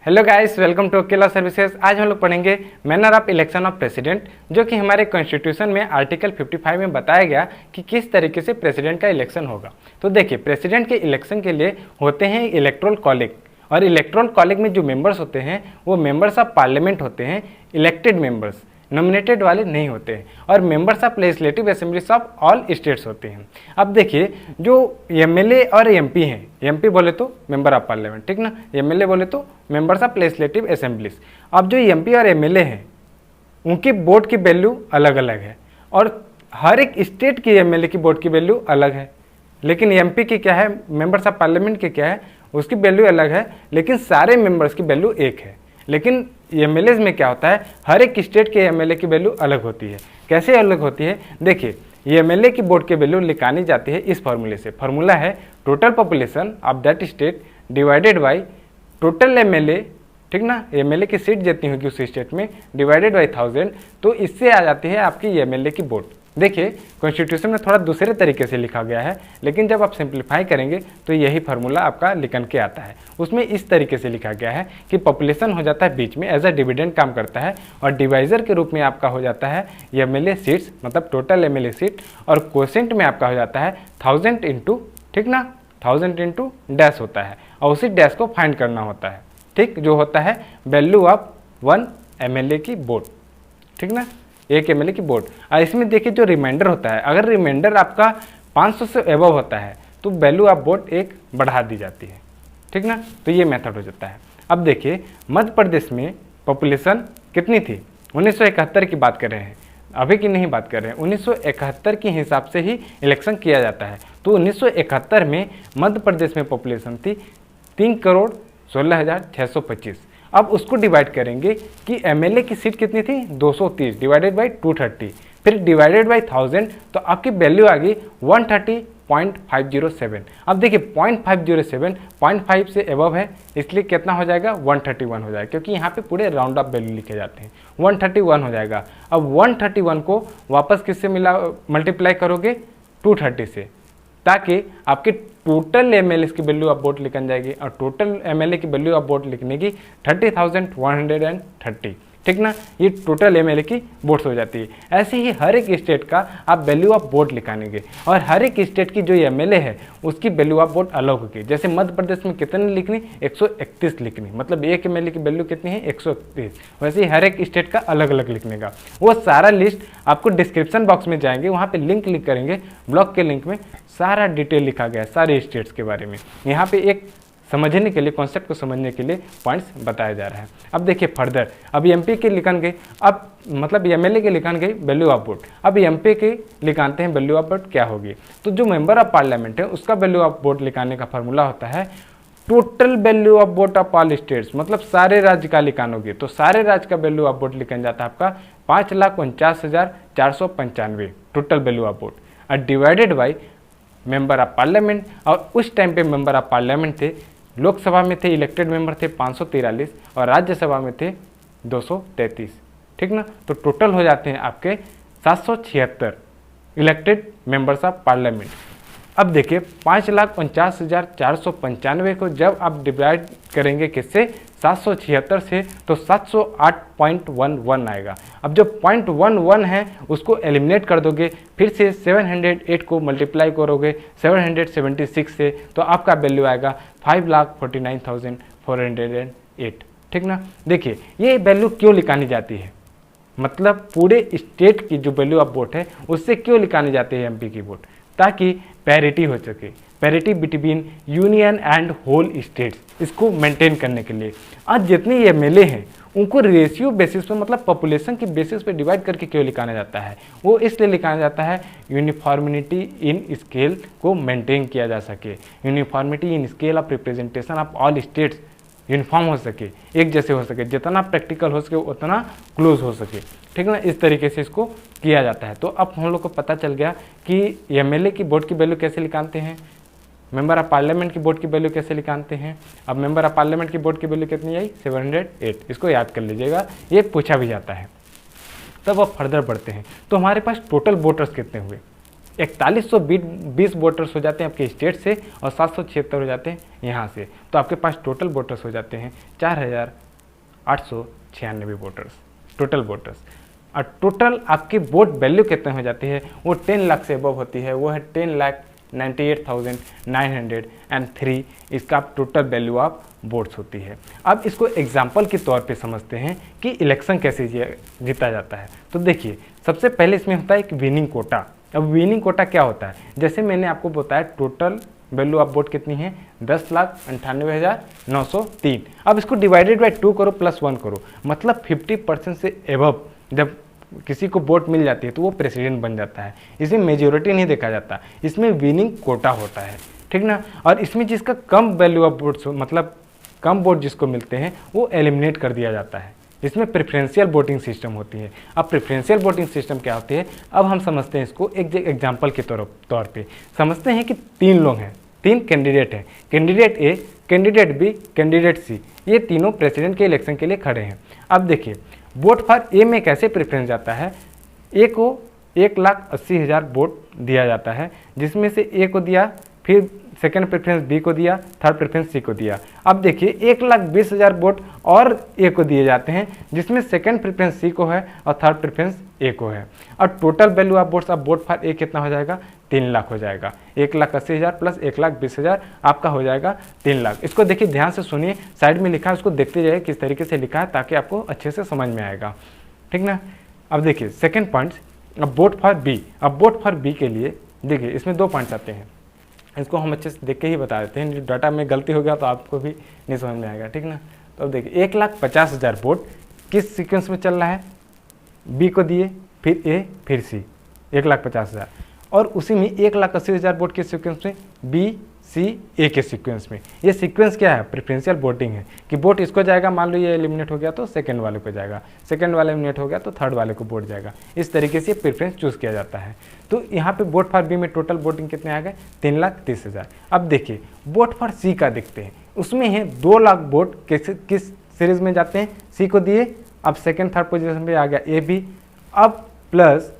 Hello guys, welcome to okay law services. आज हम लोग पढ़ेंगे manner of election of president, जो कि हमारे कॉन्स्टिट्यूशन में आर्टिकल 55 में बताया गया कि किस तरीके से प्रेसिडेंट का इलेक्शन होगा। तो देखिए, प्रेसिडेंट के इलेक्शन के लिए होते हैं इलेक्टोरल कॉलेज, और इलेक्टोरल कॉलेज में जो मेंबर्स होते हैं वो मेंबर्स ऑफ पार्लियामेंट होते हैं, इलेक्टेड मेंबर्स, नॉमिनेटेड वाले नहीं होते हैं, और members of legislative assemblies of all states होते हैं। अब देखिए, जो एमएलए और एमपी हैं, एमपी बोले तो मेंबर ऑफ पार्लियामेंट, ठीक ना, एमएलए बोले तो मेंबर्स ऑफ लेजिस्लेटिव असेंबलीज। अब जो एमपी और एमएलए हैं उनकी वोट की वैल्यू अलग अलग है, और हर एक स्टेट की एमएलए की वोट की वैल्यू अलग है। लेकिन एमपी की क्या है, मेंबर्स ऑफ पार्लियामेंट की क्या है, उसकी वैल्यू अलग है, लेकिन सारे मेंबर्स की वैल्यू एक है। लेकिन एमएलए में क्या होता है, हर एक स्टेट के एमएलए की वैल्यू अलग होती है। कैसे अलग होती है, देखिए, एमएलए की वोट की वैल्यू निकाली जाती है इस फॉर्मूले से। फॉर्मूला है total population of that state divided by total MLA, ठीक ना, एमएलए की सीट जितनी होगी उस स्टेट में, डिवाइडेड बाय 1000। तो इससे आ जाती है आपकी एमएलए की वोट। देखिए, कॉन्स्टिट्यूशन में थोड़ा दूसरे तरीके से लिखा गया है, लेकिन जब आप सिंप्लीफाई करेंगे तो यही फार्मूला आपका निकल के आता है। उसमें इस तरीके से लिखा गया है कि पॉपुलेशन हो जाता है बीच में, एज अ डिविडेंड काम करता है, और डिवाइजर के रूप में आपका हो जाता है एमएलए सीट्स, मतलब टोटल एमएलए सीट, और कोसेंट में आपका हो जाता है 1000 इंटू, ठीक ना, 1000 इंटू डैश होता है, और उसी डैश को फाइंड करना होता है, ठीक, जो होता है वैल्यू ऑफ 1 एमएलए की वोट, ठीक ना, एक एमएलए की वोट। और इसमें देखिए, जो रिमाइंडर होता है, अगर रिमाइंडर आपका 500 से एबव होता है तो वैल्यू ऑफ वोट एक बढ़ा दी जाती है, ठीक ना। तो ये मेथड हो जाता है। अब देखिए, मध्य प्रदेश में पॉपुलेशन कितनी थी, 1971 की बात कर रहे हैं, अभी की नहीं बात कर रहे हैं, 1971 के हिसाब से ही इलेक्शन किया जाता है। तो 1971 में मध्य प्रदेश में पॉपुलेशन थी 3,16,625। अब उसको डिवाइड करेंगे कि एमएलए की सीट कितनी थी, 230 डिवाइडेड बाई 230, फिर डिवाइडेड बाई 1000, तो आपकी वैल्यू आ गई 130.507। अब देखिए, 0.507 0.5 से एबव है, इसलिए कितना हो जाएगा, 131 हो जाएगा, क्योंकि यहाँ पे पूरे राउंड ऑफ वैल्यू लिखे जाते हैं। 131 हो जाएगा। अब 131 को वापस किससे मल्टीप्लाई करोगे, 230 से, ताकि आपके टोटल एमएलए की वैल्यू ऑफ वोट लिखन जाएगी, और टोटल एमएलए की वैल्यू ऑफ वोट लिखने की 30,130, ठीक ना, ये टोटल एमएलए की वोट्स हो जाती है। ऐसे ही हर एक स्टेट का आप वैल्यू ऑफ वोट लिखाएंगे, और हर एक स्टेट की जो एमएलए है उसकी वैल्यू ऑफ वोट अलग होगी। जैसे मध्य प्रदेश में कितनी लिखनी, 131 लिखनी, मतलब एक एमएलए की वैल्यू कितनी है, 131। वैसे ही हर एक स्टेट का अलग अलग लिखने का। वो सारा लिस्ट आपको डिस्क्रिप्शन बॉक्स में जाएंगे, वहाँ पे लिंक क्लिक करेंगे, ब्लॉग के लिंक में सारा डिटेल लिखा गया है सारे स्टेट्स के बारे में। यहाँ पे एक समझने के लिए, कॉन्सेप्ट को समझने के लिए पॉइंट्स बताया जा रहा है। अब देखिए फर्दर, अब एमपी के लिखन गए, अब मतलब एमएलए के लिखन गई वैल्यू ऑफ वोट, अब एमपी के लिखाते हैं वैल्यू ऑफ वोट क्या होगी। तो जो मेंबर ऑफ पार्लियामेंट है उसका वैल्यू ऑफ वोट लिखाने का फॉर्मूला होता है total value of vote of all states, मतलब सारे राज्य का लिखानोगे तो सारे राज्य का वैल्यू ऑफ वोट लिखा जाता है आपका 5,49,495 टोटल वैल्यू ऑफ वोट, और divided by member of parliament. और उस टाइम पे मेंबर ऑफ पार्लियामेंट थे, लोकसभा में थे इलेक्टेड मेंबर थे 543, और राज्यसभा में थे 233, ठीक ना। तो टोटल हो जाते हैं आपके 776 इलेक्टेड मेंबर्स ऑफ पार्लियामेंट। अब देखिए, 5,49,495 को जब आप डिवाइड करेंगे किससे, 776 से, तो 708.11 आएगा। अब जो 0.11 है उसको एलिमिनेट कर दोगे, फिर से 708 को मल्टीप्लाई करोगे 776 से, तो आपका वैल्यू आएगा 5,49,408, ठीक ना। देखिए, ये वैल्यू क्यों निकाली जाती है, मतलब पूरे स्टेट की जो वैल्यू ऑफ वोट है उससे क्यों निकाली जाती है एमपी की वोट, ताकि पैरिटी हो सके, parity between union and whole states, इसको मेंटेन करने के लिए। आज जितने एमएलए हैं उनको रेशियो बेसिस पर, मतलब पॉपुलेशन की बेसिस पे डिवाइड करके क्यों लिखाना जाता है, वो इसलिए लिखाना जाता है यूनिफॉर्मिटी इन स्केल को मेंटेन किया जा सके, uniformity in scale of representation of all states uniform हो सके, एक जैसे हो सके, जितना प्रैक्टिकल हो सके उतना क्लोज हो सके, ठीक ना, इस तरीके से इसको किया जाता है। तो अब हम लोग को पता चल गया कि एमएलए की वोट की वैल्यू कैसे निकालते हैं, मेंबर ऑफ पार्लियामेंट की वोट की वैल्यू कैसे निकालते हैं। अब मेंबर ऑफ पार्लियामेंट की वोट की वैल्यू कितनी आई, 708, इसको याद कर लीजिएगा, ये पूछा भी जाता है। तब अब फर्दर बढ़ते हैं, तो हमारे पास टोटल वोटर्स कितने हुए, 4120 वोटर्स हो जाते हैं आपके स्टेट से और 776 हो जाते हैं यहाँ से। तो आपके पास टोटल वोटर्स हो जाते हैं 4896 वोटर्स, टोटल वोटर्स। और टोटल आपकी वोट वैल्यू कितने हो जाती है, वो 10 लाख से अबव होती है, वो है 10,98,903। इसका टोटल वैल्यू ऑफ वोट्स होती है। अब इसको एग्जाम्पल के तौर पे समझते हैं कि इलेक्शन कैसे जीता जाता है। तो देखिए, सबसे पहले इसमें होता है एक विनिंग कोटा। अब विनिंग कोटा क्या होता है, जैसे मैंने आपको बताया टोटल वैल्यू ऑफ वोट कितनी है, 10,98,903। अब इसको डिवाइडेड बाय 2 करो प्लस 1 करो, मतलब 50% से एबव जब किसी को वोट मिल जाती है तो वो प्रेसिडेंट बन जाता है। इसमें मेजोरिटी नहीं देखा जाता, इसमें विनिंग कोटा होता है, ठीक ना। और इसमें जिसका कम वैल्यू ऑफ वोट्स, मतलब कम वोट जिसको मिलते हैं, वो एलिमिनेट कर दिया जाता है। इसमें प्रेफरेंशियल वोटिंग सिस्टम होती है। अब प्रेफरेंशियल वोटिंग सिस्टम क्या होती है, अब हम समझते हैं इसको एक एग्जाम्पल के तौर पे समझते हैं कि 3 लोग हैं, 3 कैंडिडेट हैं, candidate A, candidate be, candidate सी, ये तीनों प्रेसिडेंट के इलेक्शन के लिए खड़े हैं। अब देखिए, वोट फॉर ए में कैसे प्रेफरेंस जाता है, ए को 1,80,000 वोट दिया जाता है, जिसमें से ए को दिया, फिर सेकंड प्रेफरेंस बी को दिया, थर्ड प्रेफरेंस सी को दिया। अब देखिए 1,20,000 वोट और ए को दिए जाते हैं, जिसमें सेकंड प्रेफरेंस सी को है और थर्ड प्रेफरेंस ए को है। और टोटल वैल्यू ऑफ वोट्स, अब वोट फॉर ए कितना हो जाएगा, 3 लाख हो जाएगा। 1,80,000 प्लस 1,20,000 आपका हो जाएगा 3 लाख। इसको देखिए, ध्यान से सुनिए, साइड में लिखा है, उसको देखते जाइए किस तरीके से लिखा है, ताकि आपको अच्छे से समझ में आएगा, ठीक ना। अब देखिए सेकेंड पॉइंट, अब वोट फॉर बी। अब वोट फॉर बी के लिए देखिए इसमें 2 पॉइंट्स आते हैं, इसको हम अच्छे से देख के ही बता देते हैं, जो डाटा में गलती हो गया तो आपको भी नहीं समझ में आएगा, ठीक ना। तो अब देखिए 1,50,000 वोट किस सीक्वेंस में चल रहा है, बी को दिए, फिर ए, फिर सी, 1,50,000। और उसी में 1,80,000 वोट किस सीक्वेंस में, बी, सी, ए के सीक्वेंस में। ये सीक्वेंस क्या है, प्रेफरेंशियल वोटिंग है कि वोट इसको जाएगा, मान लो ये एलिमिनेट हो गया तो सेकंड वाले को जाएगा, सेकंड वाला एलिमिनेट हो गया तो थर्ड वाले को वोट जाएगा। इस तरीके से प्रेफरेंस चूज किया जाता है। तो यहाँ पे वोट फॉर बी में टोटल वोटिंग कितने आ गए, 3,30,000। अब देखिए वोट फॉर सी का देखते हैं, उसमें है 2 लाख वोट किस सीरीज में जाते हैं, सी को दिए, अब सेकेंड थर्ड पोजिशन पे आ गया ए बी, अब प्लस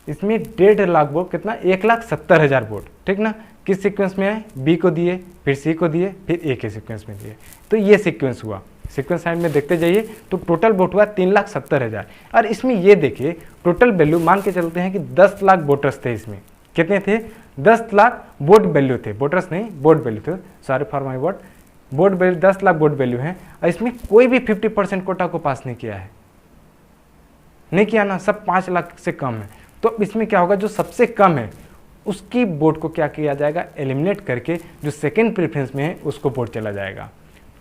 इसमें 1.5 लाख वोट, कितना, 1,70,000 वोट, ठीक ना, किस सीक्वेंस में है, बी को दिए, फिर सी को दिए, फिर ए के सीक्वेंस में दिए। तो ये सीक्वेंस हुआ, सीक्वेंस साइड में देखते जाइए, तो टोटल वोट हुआ 3,70,000। और इसमें ये देखिए टोटल वैल्यू मान के चलते हैं कि 10 लाख वोटर्स थे, इसमें कितने थे, 10 लाख वोट वैल्यू थे, वोटर्स नहीं वोट वैल्यू थे, sorry for my word, vote value 10 lakh vote value है। और इसमें कोई भी 50% कोटा को पास नहीं किया है, नहीं किया ना, सब 5 लाख से कम है। तो इसमें क्या होगा, जो सबसे कम है उसकी वोट को क्या किया जाएगा, एलिमिनेट करके जो सेकंड प्रेफरेंस में है उसको वोट चला जाएगा।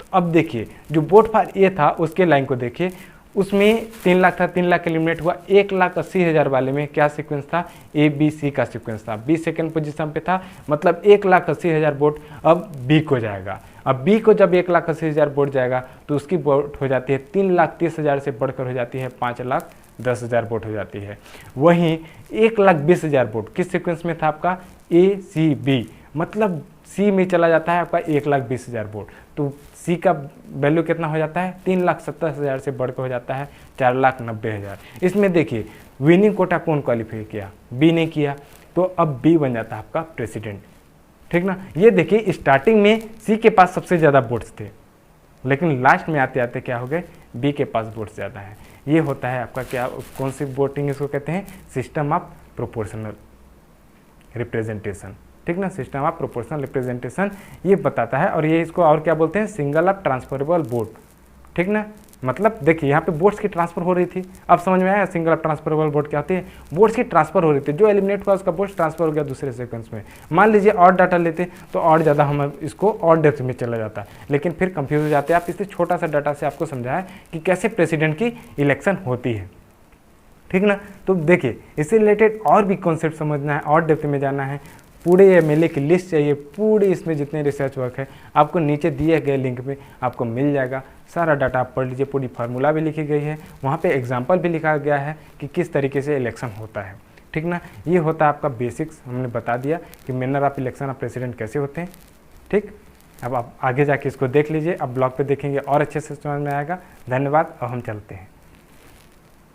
तो अब देखिए जो वोट फॉर ए था उसके लाइन को देखिए, उसमें 3 लाख था, 3 लाख एलिमिनेट हुआ। 1,80,000 वाले में क्या सीक्वेंस था, ए बी सी का सीक्वेंस था, बी सेकंड पोजीशन पे था, मतलब 1,80,000 वोट अब बी को जाएगा। अब बी को जब 1,80,000 वोट जाएगा तो उसकी वोट हो जाती है 3,30,000 से बढ़कर हो जाती है 5,10,000 वोट हो जाती है। वहीं 1,20,000 वोट किस सीक्वेंस में था आपका, ए सी बी, मतलब सी में चला जाता है आपका 1,20,000 वोट। तो सी का वैल्यू कितना हो जाता है, 3,70,000 से बढ़कर हो जाता है 4,90,000। इसमें देखिए विनिंग कोटा कौन क्वालिफाई किया, बी ने किया, तो अब बी बन जाता है आपका प्रेसिडेंट, ठीक ना। ये देखिए स्टार्टिंग में सी के पास सबसे ज़्यादा वोट्स थे, लेकिन लास्ट में आते आते क्या हो गए, बी के पास वोट्स ज़्यादा है। ये होता है आपका क्या, कौन सी वोटिंग इसको कहते हैं, सिस्टम ऑफ प्रोपोर्शनल रिप्रेजेंटेशन, ठीक ना, सिस्टम ऑफ प्रोपोर्शनल रिप्रेजेंटेशन ये बताता है। और ये इसको और क्या बोलते हैं, सिंगल ऑफ ट्रांसफरेबल वोट, ठीक ना। मतलब देखिए यहाँ पे वोट्स की ट्रांसफर हो रही थी, अब समझ में आया सिंगल ऑफ ट्रांसफरेबल वोट क्या होती है, वोट्स की ट्रांसफर हो रही थी, जो एलिमिनेट हुआ उसका वोट्स ट्रांसफर हो गया दूसरे सीक्वेंस में। मान लीजिए और डाटा लेते तो और ज़्यादा हम इसको और डेप्थ में चला जाता, लेकिन फिर कंफ्यूज हो जाते हैं आप। इससे छोटा सा डाटा से आपको समझाया कि कैसे प्रेसिडेंट की इलेक्शन होती है, ठीक ना। तो देखिए इससे रिलेटेड और भी कॉन्सेप्ट समझना है और डेप्थ में जाना है, पूरे एमएलए की लिस्ट चाहिए, पूरे इसमें जितने रिसर्च वर्क है आपको नीचे दिए गए लिंक में आपको मिल जाएगा। सारा डाटा आप पढ़ लीजिए, पूरी फार्मूला भी लिखी गई है, वहाँ पे एग्जांपल भी लिखा गया है कि किस तरीके से इलेक्शन होता है, ठीक ना। ये होता है आपका बेसिक्स, हमने बता दिया कि manner of election of president कैसे होते हैं, ठीक। अब आप आगे जाके इसको देख लीजिए, अब ब्लॉग पे देखेंगे और अच्छे से समझ में आएगा। धन्यवाद, अब हम चलते हैं।